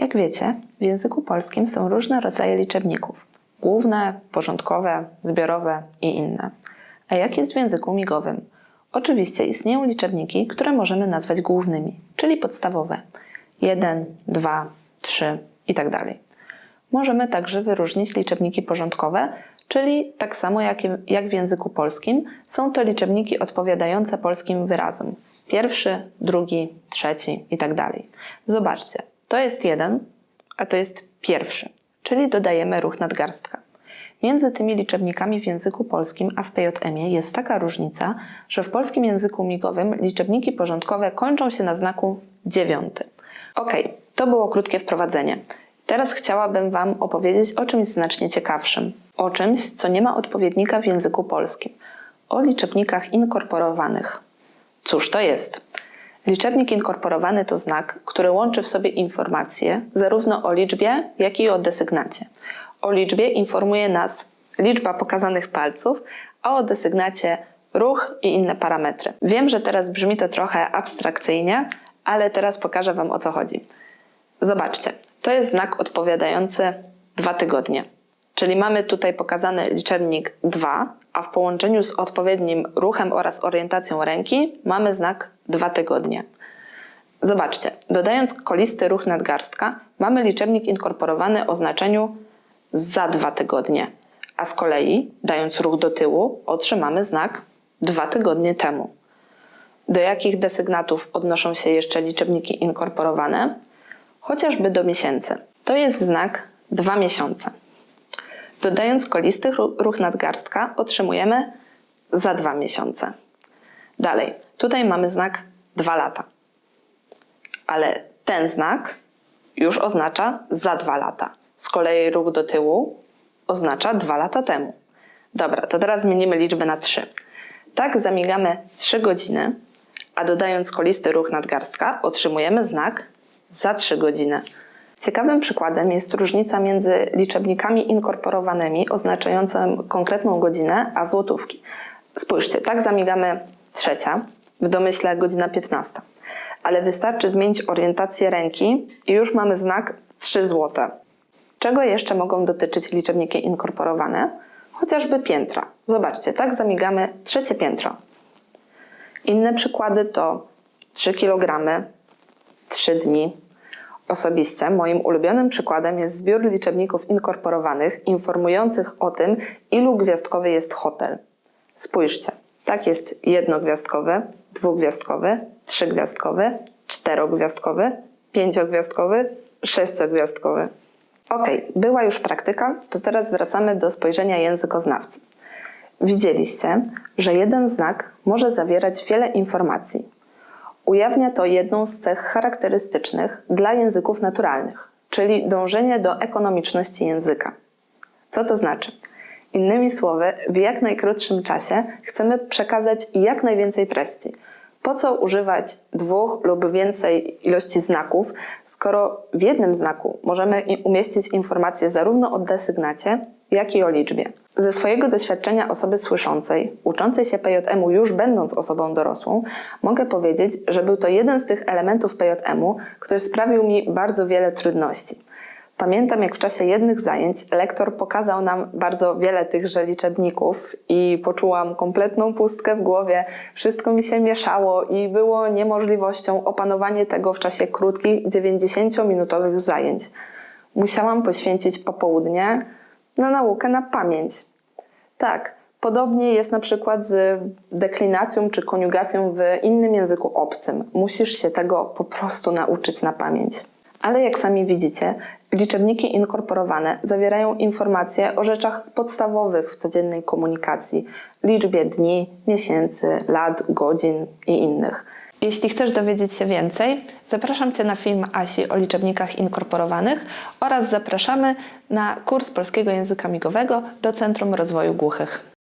Jak wiecie, w języku polskim są różne rodzaje liczebników. Główne, porządkowe, zbiorowe i inne. A jak jest w języku migowym? Oczywiście istnieją liczebniki, które możemy nazwać głównymi, czyli podstawowe. 1, 2, 3 itd. Możemy także wyróżnić liczebniki porządkowe, czyli tak samo jak w języku polskim, są to liczebniki odpowiadające polskim wyrazom. Pierwszy, drugi, trzeci itd. Zobaczcie, to jest 1, a to jest pierwszy, czyli dodajemy ruch nadgarstka. Między tymi liczebnikami w języku polskim a w PJM-ie jest taka różnica, że w polskim języku migowym liczebniki porządkowe kończą się na znaku 9. Ok, to było krótkie wprowadzenie. Teraz chciałabym Wam opowiedzieć o czymś znacznie ciekawszym. O czymś, co nie ma odpowiednika w języku polskim. O liczebnikach inkorporowanych. Cóż to jest? Liczebnik inkorporowany to znak, który łączy w sobie informacje zarówno o liczbie, jak i o desygnacie. O liczbie informuje nas liczba pokazanych palców, a o desygnacie ruch i inne parametry. Wiem, że teraz brzmi to trochę abstrakcyjnie, ale teraz pokażę Wam, o co chodzi. Zobaczcie, to jest znak odpowiadający 2 tygodnie. Czyli mamy tutaj pokazany liczebnik 2, a w połączeniu z odpowiednim ruchem oraz orientacją ręki mamy znak 2 tygodnie. Zobaczcie, dodając kolisty ruch nadgarstka, mamy liczebnik inkorporowany o znaczeniu za 2 tygodnie, a z kolei, dając ruch do tyłu, otrzymamy znak 2 tygodnie temu. Do jakich desygnatów odnoszą się jeszcze liczebniki inkorporowane? Chociażby do miesięcy. To jest znak 2 miesiące. Dodając kolisty ruch nadgarstka otrzymujemy za 2 miesiące. Dalej, tutaj mamy znak 2 lata. Ale ten znak już oznacza za 2 lata. Z kolei ruch do tyłu oznacza 2 lata temu. Dobra, to teraz zmienimy liczbę na 3. Tak zamigamy 3 godziny, a dodając kolisty ruch nadgarstka otrzymujemy znak za 3 godziny. Ciekawym przykładem jest różnica między liczebnikami inkorporowanymi oznaczającymi konkretną godzinę, a złotówki. Spójrzcie, tak zamigamy 3, w domyśle godzina 15. Ale wystarczy zmienić orientację ręki i już mamy znak 3 zł. Czego jeszcze mogą dotyczyć liczebniki inkorporowane? Chociażby piętra. Zobaczcie, tak zamigamy 3 piętro. Inne przykłady to 3 kg, 3 dni. Osobiście moim ulubionym przykładem jest zbiór liczebników inkorporowanych informujących o tym, ilu gwiazdkowy jest hotel. Spójrzcie, tak jest 1-gwiazdkowy, 2-gwiazdkowy, 3-gwiazdkowy, 4-gwiazdkowy, 5-gwiazdkowy, 6-gwiazdkowy. Ok, była już praktyka, to teraz wracamy do spojrzenia językoznawcy. Widzieliście, że jeden znak może zawierać wiele informacji. Ujawnia to jedną z cech charakterystycznych dla języków naturalnych, czyli dążenie do ekonomiczności języka. Co to znaczy? Innymi słowy, w jak najkrótszym czasie chcemy przekazać jak najwięcej treści. Po co używać 2 lub więcej ilości znaków, skoro w jednym znaku możemy umieścić informacje zarówno o desygnacie, jak i o liczbie. Ze swojego doświadczenia osoby słyszącej, uczącej się PJM-u już będąc osobą dorosłą, mogę powiedzieć, że był to jeden z tych elementów PJM-u, który sprawił mi bardzo wiele trudności. Pamiętam, jak w czasie jednych zajęć lektor pokazał nam bardzo wiele tychże liczebników i poczułam kompletną pustkę w głowie, wszystko mi się mieszało i było niemożliwością opanowanie tego w czasie krótkich, 90-minutowych zajęć. Musiałam poświęcić popołudnie na naukę na pamięć. Tak, podobnie jest na przykład z deklinacją czy koniugacją w innym języku obcym. Musisz się tego po prostu nauczyć na pamięć. Ale jak sami widzicie, liczebniki inkorporowane zawierają informacje o rzeczach podstawowych w codziennej komunikacji, liczbie dni, miesięcy, lat, godzin i innych. Jeśli chcesz dowiedzieć się więcej, zapraszam Cię na film Asi o liczebnikach inkorporowanych oraz zapraszamy na kurs polskiego języka migowego do Centrum Rozwoju Głuchych.